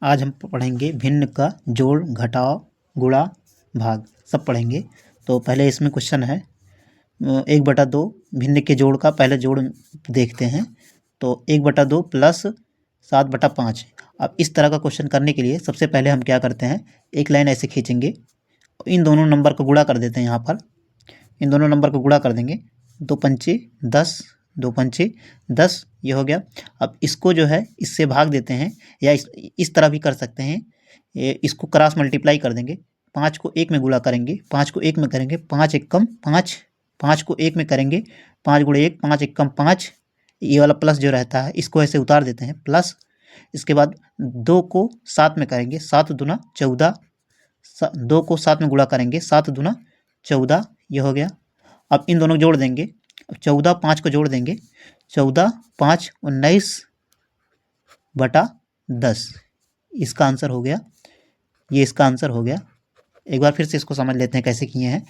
आज हम पढ़ेंगे भिन्न का जोड़, घटाव, गुणा, भाग सब पढ़ेंगे। तो पहले इसमें क्वेश्चन है 1/2 भिन्न के जोड़ का पहले जोड़ देखते हैं। तो 1/2 प्लस 7/5। अब इस तरह का क्वेश्चन करने के लिए सबसे पहले हम क्या करते हैं, एक लाइन ऐसे खींचेंगे, इन दोनों नंबर को गुणा कर देते हैं। यहाँ पर इन दोनों नंबर को गुणा कर देंगे, 2 पंचे 10, 2 पंचे 10, ये हो गया। अब इसको जो है इससे भाग देते हैं, या इस तरह भी कर सकते हैं, इसको क्रॉस मल्टीप्लाई कर देंगे। 5 को 1 में गुणा करेंगे, 5 को 1 में करेंगे, 5 एकम 5, 5 को 1 में करेंगे, 5 गुणे 1, 5 एकम 5, ये वाला प्लस जो रहता है इसको ऐसे उतार देते हैं प्लस। इसके बाद 2 को 7 में करेंगे, 7 दूना 14, 2 को 7 में गुणा करेंगे, 7 दूना 14, ये हो गया। अब इन दोनों को जोड़ देंगे, 14 5 को जोड़ देंगे, 14 5 19/10, इसका आंसर हो गया। ये इसका आंसर हो गया। एक बार फिर से इसको समझ लेते हैं कैसे किए हैं।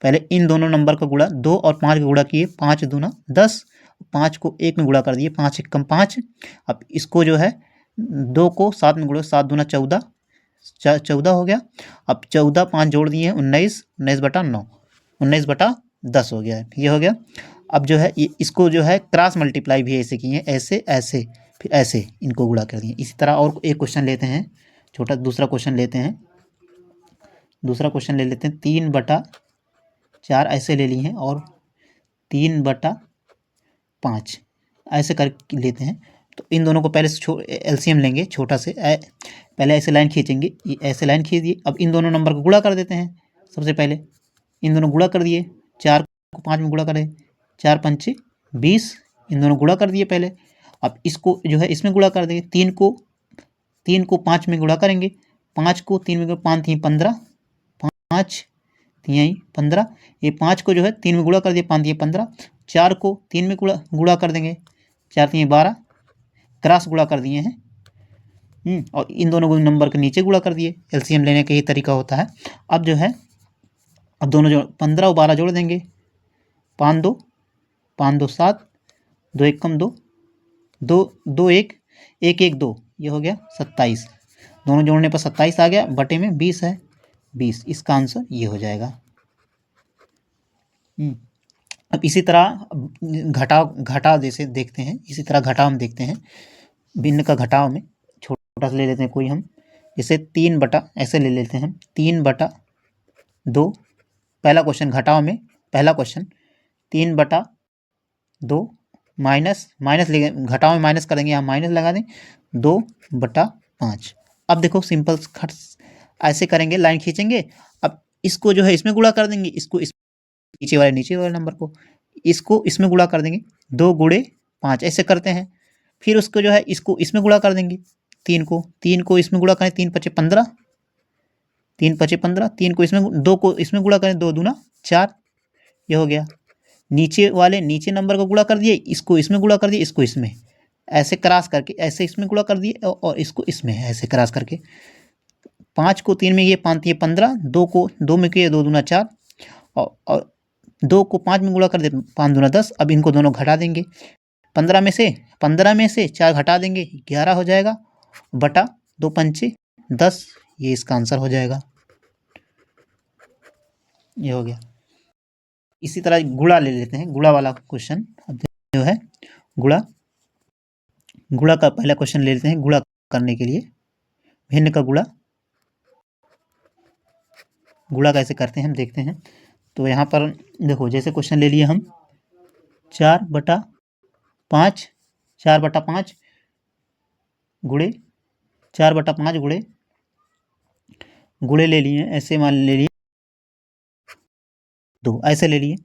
पहले इन दोनों नंबर का गुणा, 2 और 5 का गुणा किए, 5 दूना 10, 5 को 1 में गुणा कर दिए, 5 एकम 5। अब इसको जो है 2 को 7 में गुणा, 7 दूना 14, 14 हो गया। अब 14 5 जोड़ दिए हैं 19, 19/9, 19/10 हो गया, ये हो गया। अब जो है इसको जो है क्रॉस मल्टीप्लाई भी ऐसे किए हैं, ऐसे ऐसे फिर ऐसे इनको गुणा कर दिए। इसी तरह और एक क्वेश्चन लेते हैं, छोटा दूसरा क्वेश्चन लेते हैं। दूसरा क्वेश्चन ले लेते हैं, 3/4 ऐसे ले लिए हैं, और 3/5 ऐसे कर लेते हैं। तो इन दोनों को पहले एलसीएम लेंगे, छोटा से पहले ऐसे लाइन खींचेंगे, ये ऐसे लाइन खींच दिए। अब इन दोनों नंबर को गुणा कर देते हैं। सबसे पहले इन दोनों गुणा कर दिए, 4 को 5 में गुणा करें, 4 पंचे 20, इन दोनों गुणा कर दिए पहले। अब इसको जो है इसमें गुणा कर देंगे, 3 को 5 में गुणा करेंगे, 5 को 3 में 5 3 15, 5 3 15, ये 5 को जो है 3 में गुणा कर दिए, 5 3 15, 4 को 3 में गुणा कर देंगे, 4 3 12, क्रॉस गुणा कर दिए हैं। और इन दोनों को नंबर के नीचे गुणा कर दिए। एलसीएम लेने का यही तरीका होता है। अब जो है अब दोनों जोड़ 15 और 12 जोड़ देंगे, 5 2 7, 2 एकम 2, 2 2 1 1 1 2, ये हो गया 27। दोनों जोड़ने पर 27 आ गया, बटे में 20 है, 20, इसका आंसर ये हो जाएगा। अब इसी तरह घटाव जैसे देखते हैं, इसी तरह घटाव हम देखते हैं। भिन्न का घटाव में छोटा सा ले लेते हैं कोई हम, जैसे 3 ऐसे ले लेते हैं, 3/2। पहला क्वेश्चन घटाव में, पहला क्वेश्चन 3/2 माइनस ले, घटाव में माइनस करेंगे, यहाँ माइनस लगा दें, 2/5। अब देखो सिंपल खट ऐसे करेंगे, लाइन खींचेंगे। अब इसको जो है इसमें गुणा कर देंगे, इसको नीचे वाले नंबर को इसको इसमें गुणा कर देंगे, 2 गुणे 5 ऐसे करते हैं। फिर उसको जो है इसको इसमें गुणा कर देंगे, 3 को इसमें गुणा करें, 3 5 15, 3 5 15, 3 को इसमें, 2 को इसमें गुणा करें, 2 दूना 4, ये हो गया। नीचे नंबर को गुणा कर दिए, इसको इसमें गुणा कर दिए, इसको इसमें ऐसे क्रॉस करके ऐसे इसमें गुणा कर दिए, और इसको इसमें ऐसे क्रॉस करके। 5 को 3 में किए, 5 3 15, 2 को 2 में किए, 2 दूना 4, और 2 को 5 में गुणा कर दे, 5 दूना 10। अब इनको दोनों घटा देंगे, 15 में से 4 घटा देंगे, 11 हो जाएगा, बटा 2 पंचे 10, ये इसका आंसर हो जाएगा, ये हो गया। इसी तरह गुणा ले लेते हैं, गुणा वाला क्वेश्चन। अब जो है गुणा का पहला क्वेश्चन ले लेते हैं। गुणा करने के लिए भिन्न का गुणा कैसे करते हैं हम देखते हैं। तो यहाँ पर देखो, जैसे क्वेश्चन ले लिए हम 4/5 गुणे 4/5 गुणे ले लिए, ऐसे मान ले लिए 2, ऐसे ले लिए।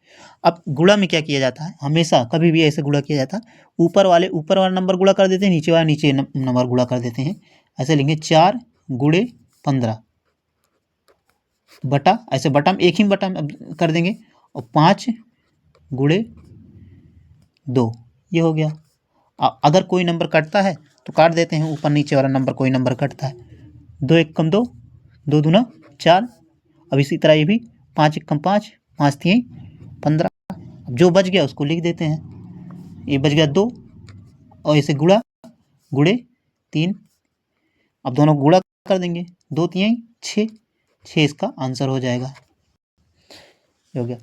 अब गुणा में क्या किया जाता है, हमेशा कभी भी ऐसे गुणा किया जाता है, ऊपर वाला नंबर गुणा कर देते हैं, नीचे नंबर गुणा कर देते हैं। ऐसे लेंगे 4 गुणे 15 बटा, ऐसे बटा में एक ही बटा कर देंगे, और 5 गुणे 2, ये हो गया। अगर कोई नंबर कटता है तो काट देते हैं, ऊपर नीचे वाला नंबर कोई नंबर कटता है, 2 एकम 2, 2 दूना 4। अब इसी तरह ये भी 5 एकम 5, 5 3 15। अब जो बच गया उसको लिख देते हैं, ये बच गया 2, और इसे गुणे 3 अब दोनों गुणा कर देंगे, 2 तिहाई 6, 6 इसका आंसर हो जाएगा। हो गया,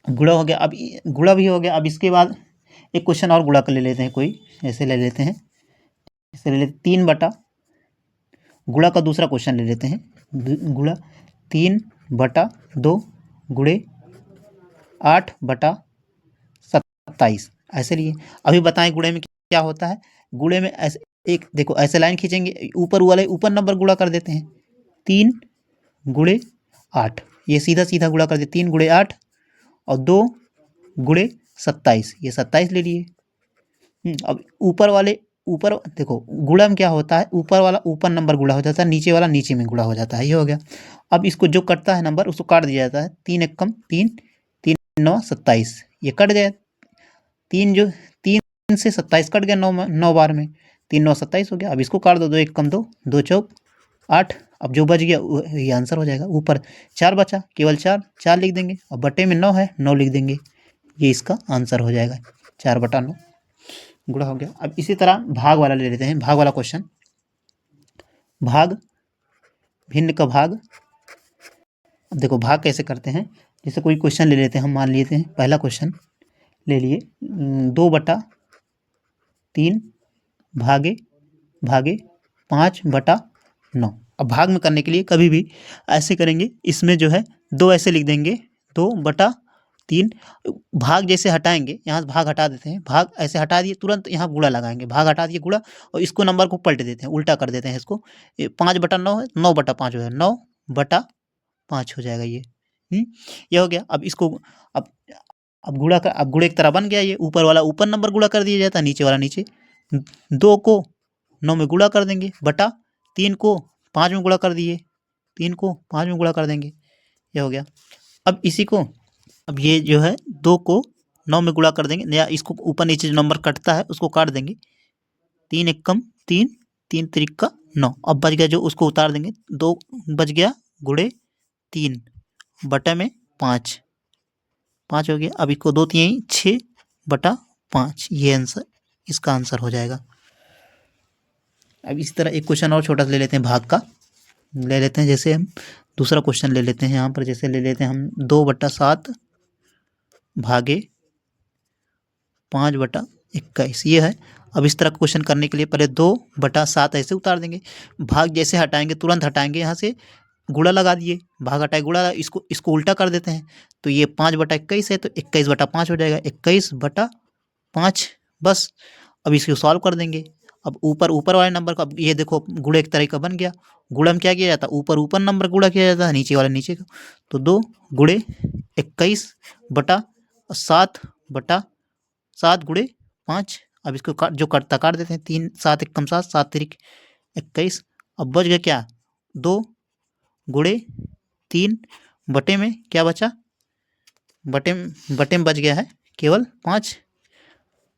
गुणा हो गया। अब गुणा भी हो गया। अब इसके बाद एक क्वेश्चन और गुणा कर ले लेते हैं, कोई ऐसे ले लेते हैं, ऐसे ले लेते 3 बटा, गुणा का दूसरा क्वेश्चन ले लेते हैं, गुणा 3/2 गुणे 8/27 ऐसे लिए। अभी बताएं गुणे में क्या होता है। गुणे में ऐसे एक देखो, ऐसे लाइन खींचेंगे, ऊपर वाले ऊपर नंबर गुणा कर देते हैं, 3 गुणे 8, ये सीधा सीधा गुणा कर दे, 3 गुणे 8 और 2 गुणे 27, ये 27 ले लिए। अब ऊपर वाले ऊपर देखो, गुणा में क्या होता है, ऊपर वाला ऊपर नंबर गुणा हो जाता है, नीचे वाला नीचे में गुणा हो जाता है, ये हो गया। अब इसको जो कटता है नंबर उसको काट दिया जाता है, 3 एकम 3, 3 9 27, ये कट गया, 3 से 27 कट गया, 9 बार में 3 9 27 हो गया। अब इसको काट दो, 2 एकम 2, 2 चौक 8, अब जो बच गया ये आंसर हो जाएगा। ऊपर 4 बचा, केवल 4 लिख देंगे, और बटे में 9 है, 9 लिख देंगे, ये इसका आंसर हो जाएगा, 4/9 गुणा हो गया। अब इसी तरह भाग वाला ले लेते हैं, भाग वाला क्वेश्चन, भाग भिन्न का भाग। अब देखो भाग कैसे करते हैं, जैसे कोई क्वेश्चन ले लेते हैं, हम मान लेते हैं पहला क्वेश्चन ले लिए, 2/3 भागे 5/9। अब भाग में करने के लिए कभी भी ऐसे करेंगे, इसमें जो है 2 ऐसे लिख देंगे, 2/3, भाग जैसे हटाएंगे, यहाँ से भाग हटा देते हैं, भाग ऐसे हटा दिए, तुरंत यहाँ गुणा लगाएंगे, भाग हटा दिए गुणा, और इसको नंबर को पलट देते हैं, उल्टा कर देते हैं इसको, 5/9 है, 9/5 हो जाएगा, 9/5 हो जाएगा ये। ये हो गया। अब इसको अब गुणा कर, अब गुणे की तरह बन गया ये, ऊपर वाला ऊपर नंबर गुणा कर दिया जाता है, नीचे वाला नीचे, 2 को 9 में गुणा कर देंगे, बटा 3 को 5 में गुणा कर दिए, 3 को 5 में गुणा कर देंगे, ये हो गया। अब इसी को, अब ये जो है 2 को 9 में गुणा कर देंगे, या इसको ऊपर नीचे जो नंबर कटता है उसको काट देंगे, 3 एकम 3, 3 त्रिका 9, अब बच गया जो उसको उतार देंगे, 2 बच गया गुणे 3 बटे में 5 हो गया। अब इसको 2 तिहाई 6/5, ये आंसर, इसका आंसर हो जाएगा। अब इसी तरह एक क्वेश्चन और छोटा सा ले लेते हैं, भाग का ले लेते हैं, जैसे हम दूसरा क्वेश्चन ले लेते हैं यहाँ पर, जैसे ले लेते हैं हम 2/7 भागे 5/21, ये है। अब इस तरह क्वेश्चन करने के लिए पहले 2/7 ऐसे उतार देंगे, भाग जैसे हटाएंगे तुरंत हटाएंगे, यहाँ से गुणा लगा दिए, भाग हटाए गुणा, इसको उल्टा कर देते हैं, तो ये 5/21 है, तो 21/5 हो जाएगा, 21/5 बस। अब इसको सॉल्व कर देंगे। अब ऊपर वाले नंबर का, अब ये देखो गुणे एक तरह का बन गया, गुणा में क्या किया जाता है, ऊपर नंबर गुणा किया जाता है, नीचे वाला नीचे का, तो 2 गुणे 21/7 गुणे 5। अब इसको जो काटता काट देते हैं, 3 7 एकम 7, 7 त्रिक 21, अब बच गया क्या, 2 गुणे 3 बटे में क्या बचा, बटे में बच गया है केवल 5।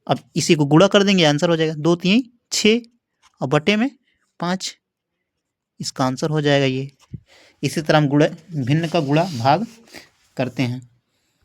अब इसी को गुणा कर देंगे, आंसर हो जाएगा, 2 तिहाई 6 और बटे में 5, इसका आंसर हो जाएगा ये। इसी तरह हम भिन्न का गुणा भाग करते हैं।